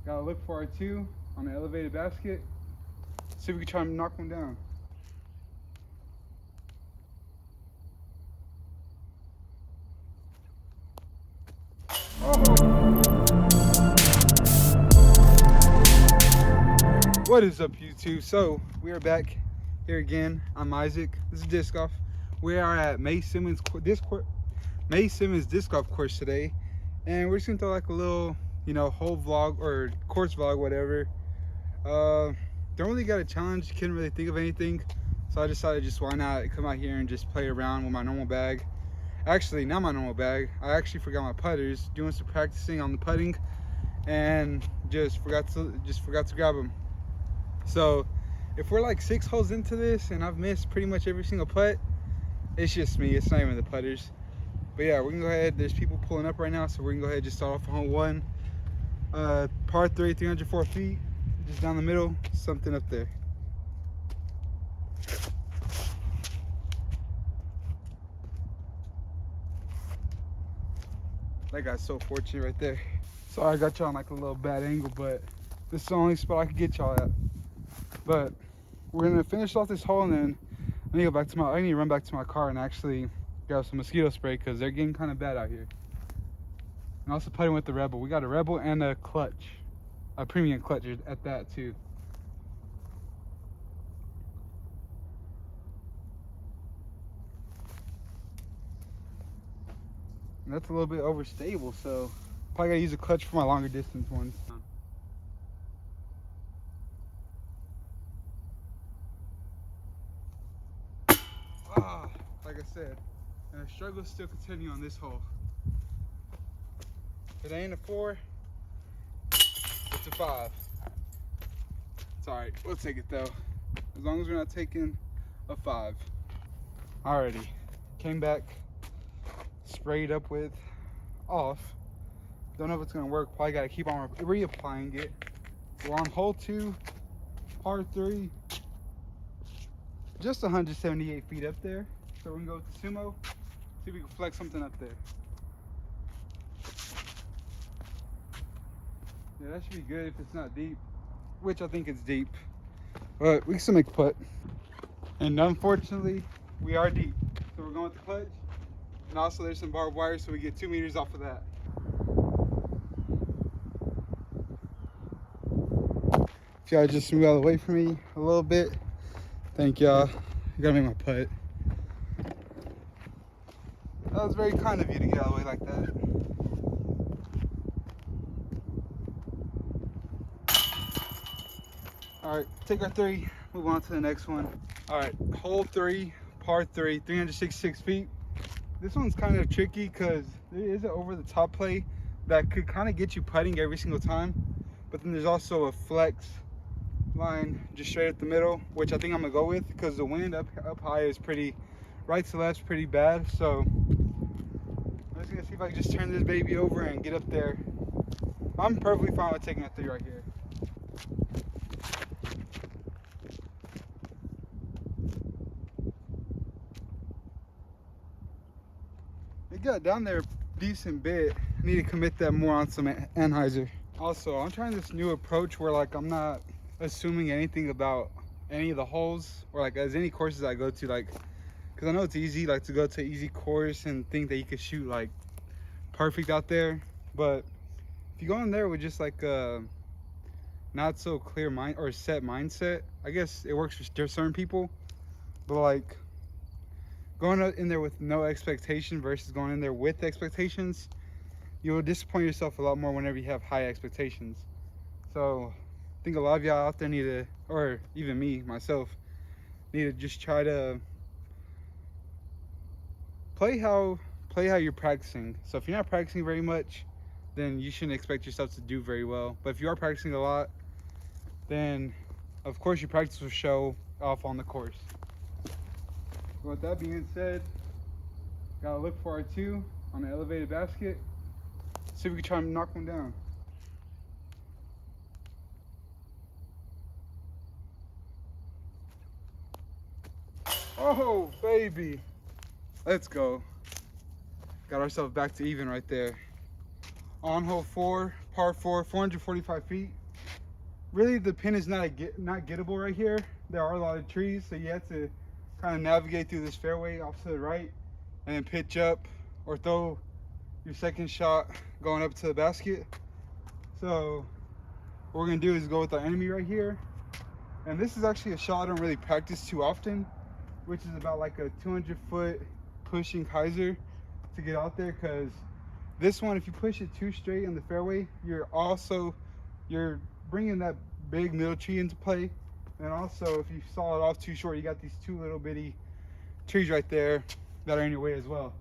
Gotta look for our two on the elevated basket. See if we can try and knock one down. Oh! What is up, YouTube? So we are back here again. I'm Isaac. This is disc golf. We are at May Simmons disc golf course today, and we're just gonna throw like a little, whole vlog or course vlog, whatever. Don't really got a challenge. Couldn't really think of anything, so I decided just why not come out here and just play around with my normal bag. Actually, not my normal bag. I actually forgot my putters. Doing some practicing on the putting, and just forgot to grab them. So if we're like 6 holes into this and I've missed pretty much every single putt, it's just me. It's not even the putters. But yeah, we can go ahead. There's people pulling up right now, so we're gonna go ahead and just start off on hole 1. Par 3, 304 feet, just down the middle, something up there. That guy's so fortunate right there. Sorry I got y'all on like a little bad angle, but this is the only spot I could get y'all at. But we're gonna finish off this hole, and then I need to run back to my car and actually grab some mosquito spray because they're getting kind of bad out here. And also putting with the Rebel. We got a Rebel and a clutch, a premium clutch at that too. And that's a little bit overstable, so probably gotta use a clutch for my longer distance ones. Like I said, and the struggles still continue on this hole. If it ain't a 4, it's a 5. It's alright, we'll take it though. As long as we're not taking a 5. Alrighty, came back, sprayed up with off. Don't know if it's gonna work, probably gotta keep on reapplying it. We're on hole 2, par 3, just 178 feet up there. So we're gonna go with the sumo, see if we can flex something up there. Yeah, that should be good if it's not deep, which I think it's deep, but we can still make a putt. And unfortunately, we are deep. So we're going with the clutch, and also there's some barbed wire, so we get 2 meters off of that. If y'all just move out of the way for me a little bit, thank y'all. I gotta make my putt. That was very kind of you to get out of the way like that. All right, take our 3, move on to the next one. All right, hole 3, par 3, 366 feet. This one's kind of tricky because there is an over-the-top play that could kind of get you putting every single time, but then there's also a flex line just straight up the middle, which I think I'm gonna go with because the wind up high is pretty, right to left's pretty bad. So I'm just gonna see if I can just turn this baby over and get up there. I'm perfectly fine with taking a 3 right here. It got down there a decent bit. I need to commit that more on some Anheuser. Also, I'm trying this new approach where like I'm not assuming anything about any of the holes or like as any courses I go to, like, because I know it's easy like to go to an easy course and think that you could shoot like perfect out there, but if you go in there with just like a not so clear mind or set mindset, I guess it works for certain people, but like going in there with no expectation versus going in there with expectations, you'll disappoint yourself a lot more whenever you have high expectations. So I think a lot of y'all out there need to, or even me myself, need to just try to play how you're practicing. So if you're not practicing very much, then you shouldn't expect yourself to do very well. But if you are practicing a lot, then of course your practice will show off on the course. With that being said, gotta look for our 2 on the elevated basket. See if we can try and knock one down. Oh, baby. Let's go. Got ourselves back to even right there. On hole 4, par 4, 445 feet. Really, the pin is not gettable right here. There are a lot of trees, so you have to kind of navigate through this fairway off to the right and then pitch up or throw your second shot going up to the basket. So what we're gonna do is go with our enemy right here. And this is actually a shot I don't really practice too often, which is about like a 200-foot pushing hyzer to get out there, because this one, if you push it too straight in the fairway, you're bringing that big middle tree into play. And also, if you saw it off too short, you got these two little bitty trees right there that are in your way as well.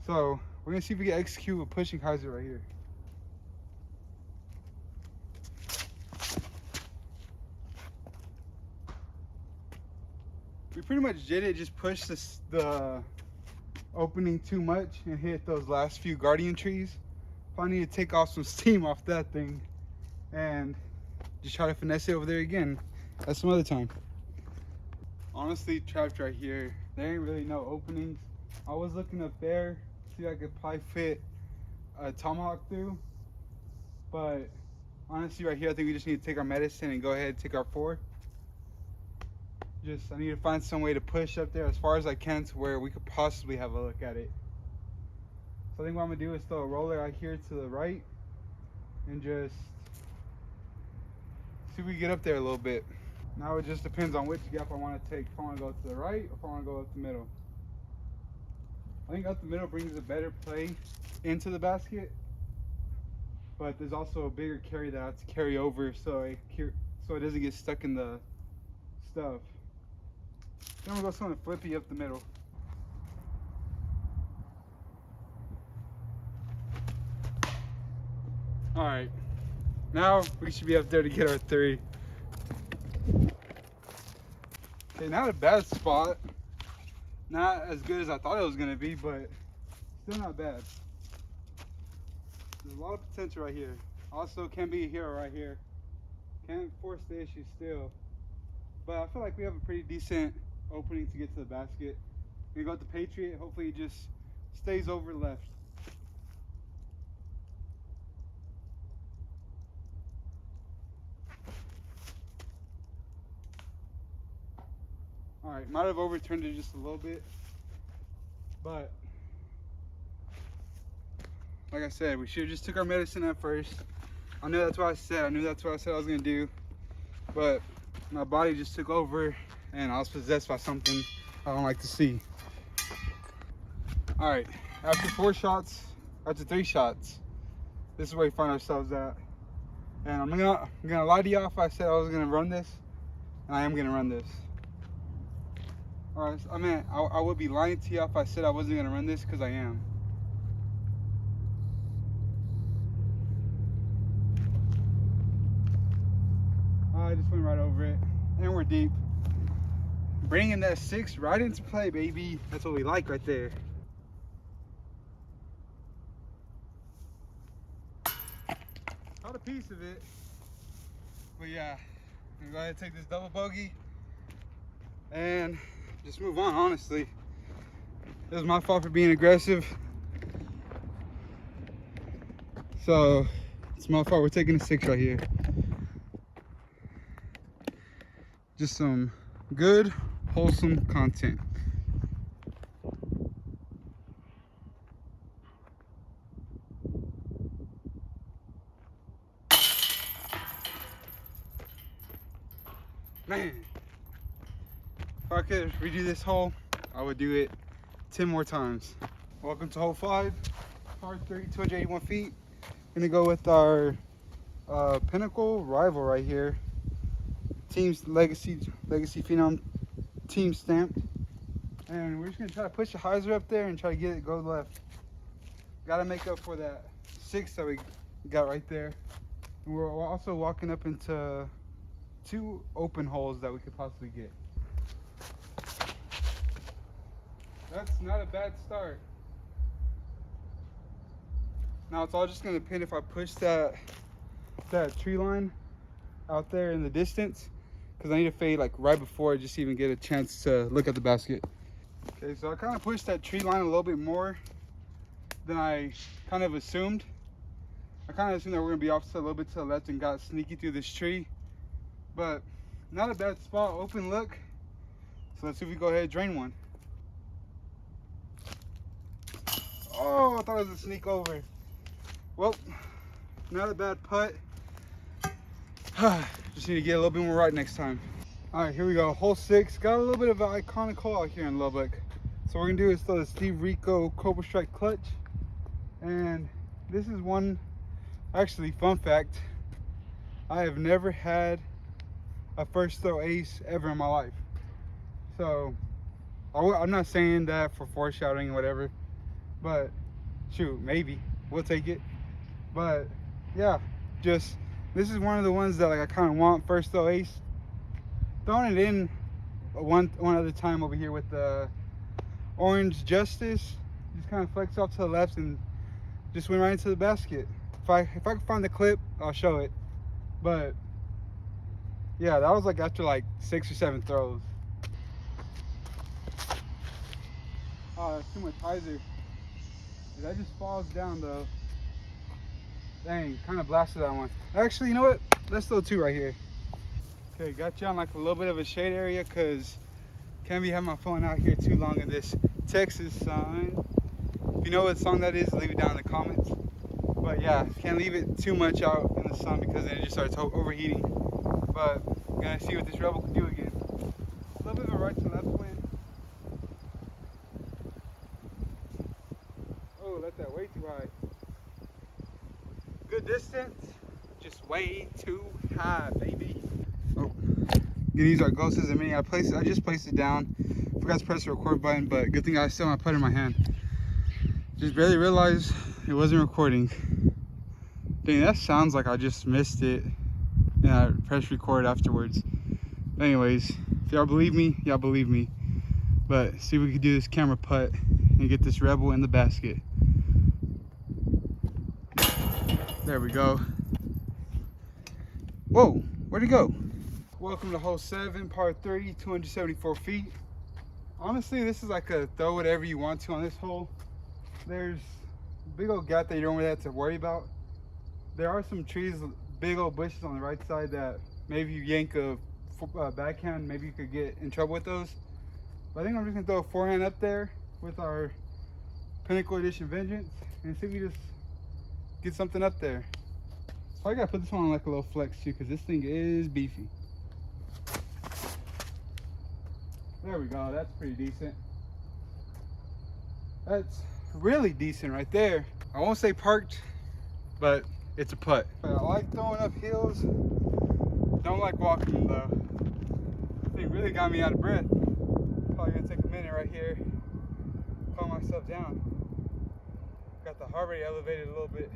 So we're gonna see if we can execute a pushing hyzer right here. We pretty much did it, just pushed the opening too much and hit those last few guardian trees. Probably need to take off some steam off that thing and just try to finesse it over there again. That's some other time. Honestly, trapped right here. There ain't really no openings. I was looking up there, see if I could probably fit a tomahawk through. But honestly, right here, I think we just need to take our medicine and go ahead and take our 4. I need to find some way to push up there as far as I can to where we could possibly have a look at it. So I think what I'm gonna do is throw a roller out here to the right and just see if we can get up there a little bit. Now it just depends on which gap I want to take. If I want to go to the right or if I want to go up the middle. I think up the middle brings a better play into the basket, but there's also a bigger carry that I have to carry over so it doesn't get stuck in the stuff. Then we'll go something flippy up the middle. All right, now we should be up there to get our 3. Okay, not a bad spot. Not as good as I thought it was gonna be, but still not bad. There's a lot of potential right here. Also, can be a hero right here. Can't force the issue still. But I feel like we have a pretty decent opening to get to the basket. We're gonna go with the Patriot. Hopefully it just stays over left. All right, might have overturned it just a little bit, but like I said, we should have just took our medicine at first. I knew that's what I said. I was gonna do, but my body just took over and I was possessed by something I don't like to see. All right, after 3 shots, this is where we find ourselves at. And I'm gonna lie to y'all if I said I was gonna run this, and I am gonna run this. All right, I would be lying to y'all if I said I wasn't gonna run this, because I am. I just went right over it, and we're deep. Bringing that 6 right into play, baby. That's what we like right there. Caught a piece of it, but yeah, I'm gonna go ahead and take this double bogey and just move on. Honestly, it was my fault for being aggressive, so it's my fault. We're taking a 6 right here. Just some good, wholesome content. Man, if I could redo this hole, I would do it 10 more times. Welcome to hole 5, par 3, 281 feet. Gonna go with our pinnacle rival right here. Team's legacy phenom team stamped. And we're just gonna try to push the hyzer up there and try to get it go left. Gotta make up for that 6 that we got right there. And we're also walking up into 2 open holes that we could possibly get. That's not a bad start. Now it's all just gonna depend if I push that tree line out there in the distance, because I need to fade like right before I just even get a chance to look at the basket. Okay, so I kind of pushed that tree line a little bit more than I kind of assumed. I kind of assumed that we're gonna be off to a little bit to the left and got sneaky through this tree, but not a bad spot, open look. So let's see if we go ahead and drain one. Oh, I thought it was a sneak over. Well, not a bad putt. Just need to get a little bit more right next time. All right, here we go. Hole 6. Got a little bit of an iconic hole out here in Lubbock. So what we're gonna do is throw the Steve Rico Cobra Strike clutch. And this is one, actually, fun fact. I have never had a first throw ace ever in my life. So I'm not saying that for foreshadowing or whatever, but shoot, maybe we'll take it. But yeah, just this is one of the ones that like I kind of want first throw ace. Throwing it in one other time over here with the Orange Justice, just kind of flex off to the left and just went right into the basket. If I can find the clip, I'll show it. But yeah, that was like after like 6 or 7 throws. Oh, that's too much hyzer. That just falls down though. Dang, kind of blasted that one. Actually, you know what? Let's throw 2 right here. Okay, got you on like a little bit of a shade area because can't be having my phone out here too long in this Texas sun. If you know what song that is, leave it down in the comments. But yeah, can't leave it too much out in the sun because then it just starts overheating. But I'm gonna see what this Rebel can do again. A little bit of a right to left wind. Oh, let that way too high. Good distance, just way too high, baby. Oh, these are ghosts as a mini. I just placed it down. Forgot to press the record button, but good thing I still have my putt in my hand. Just barely realized it wasn't recording. Dang, that sounds like I just missed it. And I pressed record afterwards. But anyways, if y'all believe me, y'all believe me. But see if we can do this camera putt and get this Rebel in the basket. There we go. Whoa, where'd it go? Welcome to hole 7, par 30, 274 feet. Honestly, this is like a throw whatever you want to on this hole. There's a big old gap that you don't really have to worry about. There are some trees, big old bushes on the right side that maybe you yank a backhand, maybe you could get in trouble with those. But I think I'm just gonna throw a forehand up there with our Pinnacle Edition Vengeance and see if we just get something up there. So I gotta put this one on like a little flex too, because this thing is beefy. There we go, that's pretty decent. That's really decent right there. I won't say parked, but it's a putt. I like throwing up hills, don't like walking them though. This thing really got me out of breath. Probably gonna take a minute right here, calm myself down. Got the heart rate elevated a little bit.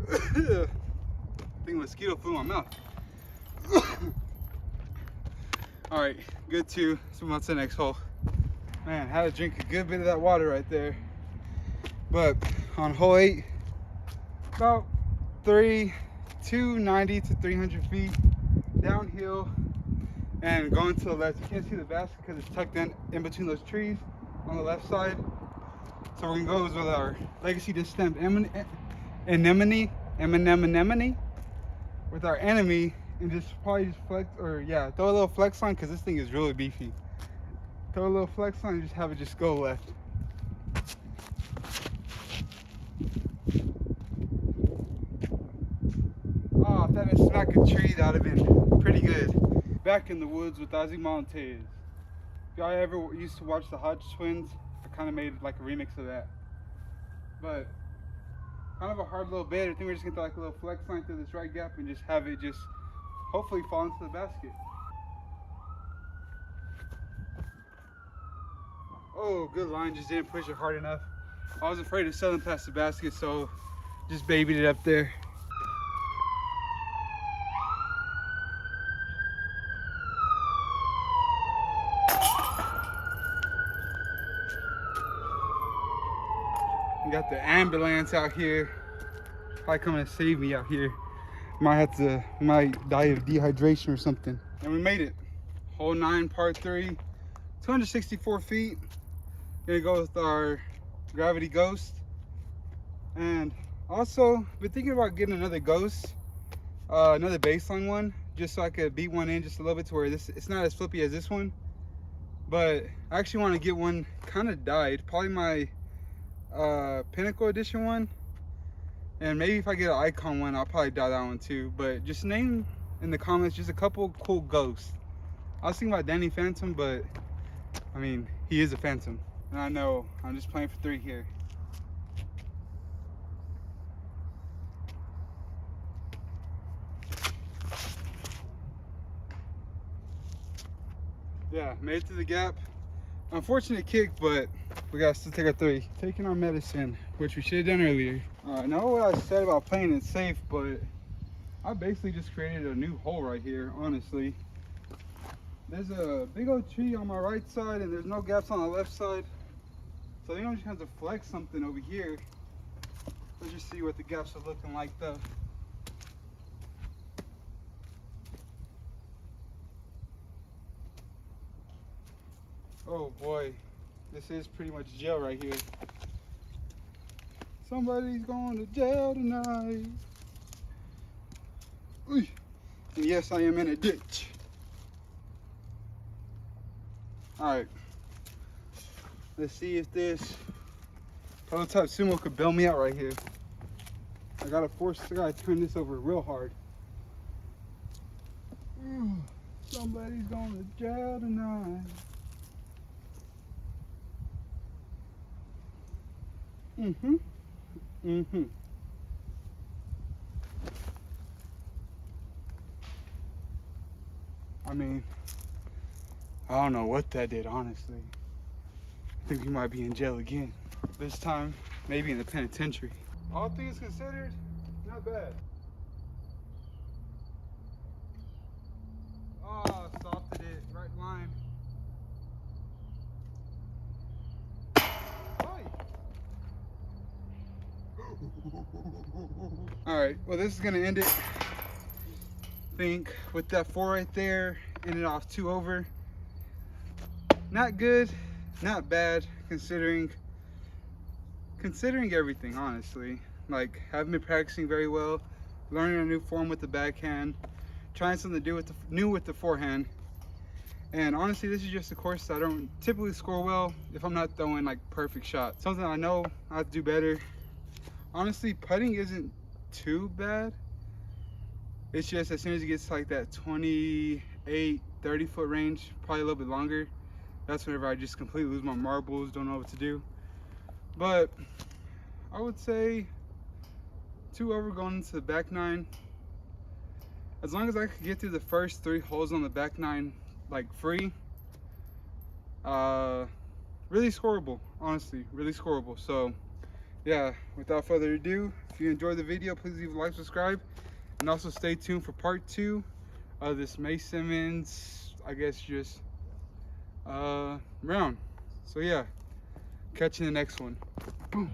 I think mosquito flew in my mouth. All right, good 2. Let's move on to the next hole. Man, had to drink a good bit of that water right there. But on hole 8, about 290 to 300 feet downhill and going to the left. You can't see the basket because it's tucked in between those trees on the left side. So we're gonna go with our legacy distemp anemone with our enemy and just probably just flex, or yeah, throw a little flex line because this thing is really beefy. Throw a little flex line and just have it just go left. Oh, if that had smacked a tree, that would have been pretty good. Back in the woods with Montez. If y'all ever used to watch the Hodge Twins, I kind of made like a remix of that. But kind of a hard little bit. I think we're just gonna throw like a little flex line through this right gap and just have it just hopefully fall into the basket. Oh, good line, just didn't push it hard enough. I was afraid of sailing past the basket, so just babied it up there. We got the ambulance out here. Probably coming to save me out here. Might die of dehydration or something. And we made it. hole 9, part 3, 264 feet. Gonna go with our Gravity Ghost. And also been thinking about getting another Ghost, another baseline one, just so I could beat one in just a little bit to where it's not as flippy as this one. But I actually want to get one kind of dyed, probably my Pinnacle Edition one. And maybe if I get an Icon one, I'll probably dye that one too. But just name in the comments just a couple cool Ghosts. I was thinking about Danny Phantom, but I mean, he is a Phantom. And I know I'm just playing for 3 here. Yeah, made it to the gap. Unfortunate kick, but we gotta still take our 3. Taking our medicine, which we should have done earlier. Alright, know what I said about playing it safe, but I basically just created a new hole right here, honestly. There's a big old tree on my right side and there's no gaps on the left side. So I think I'm just gonna have to flex something over here. Let's just see what the gaps are looking like though. Oh boy, this is pretty much jail right here. Somebody's going to jail tonight. Ooh. And yes, I am in a ditch. Alright. Let's see if this prototype sumo could bail me out right here. I gotta turn this over real hard. Ooh. Somebody's going to jail tonight. I mean, I don't know what that did, honestly. I think we might be in jail again. This time, maybe in the penitentiary. All things considered, not bad. Oh, softed it, right line. Alright, well this is gonna end it. I think with that 4 right there, ended off 2 over. Not good, not bad, considering everything, honestly. Like, haven't been practicing very well, learning a new form with the backhand, trying something new with the forehand. And honestly, this is just a course that I don't typically score well if I'm not throwing like perfect shots. Something I know I have to do better. Honestly, putting isn't too bad. It's just as soon as it gets to like that 28, 30 foot range, probably a little bit longer, that's whenever I just completely lose my marbles, don't know what to do. But I would say 2 over going into the back 9. As long as I could get through the first 3 holes on the back 9 like free, really scoreable, honestly, really scoreable. So yeah, without further ado, if you enjoyed the video, please leave a like, subscribe, and also stay tuned for part 2 of this May Simmons, I guess, just round. So yeah, catch you in the next one. Boom.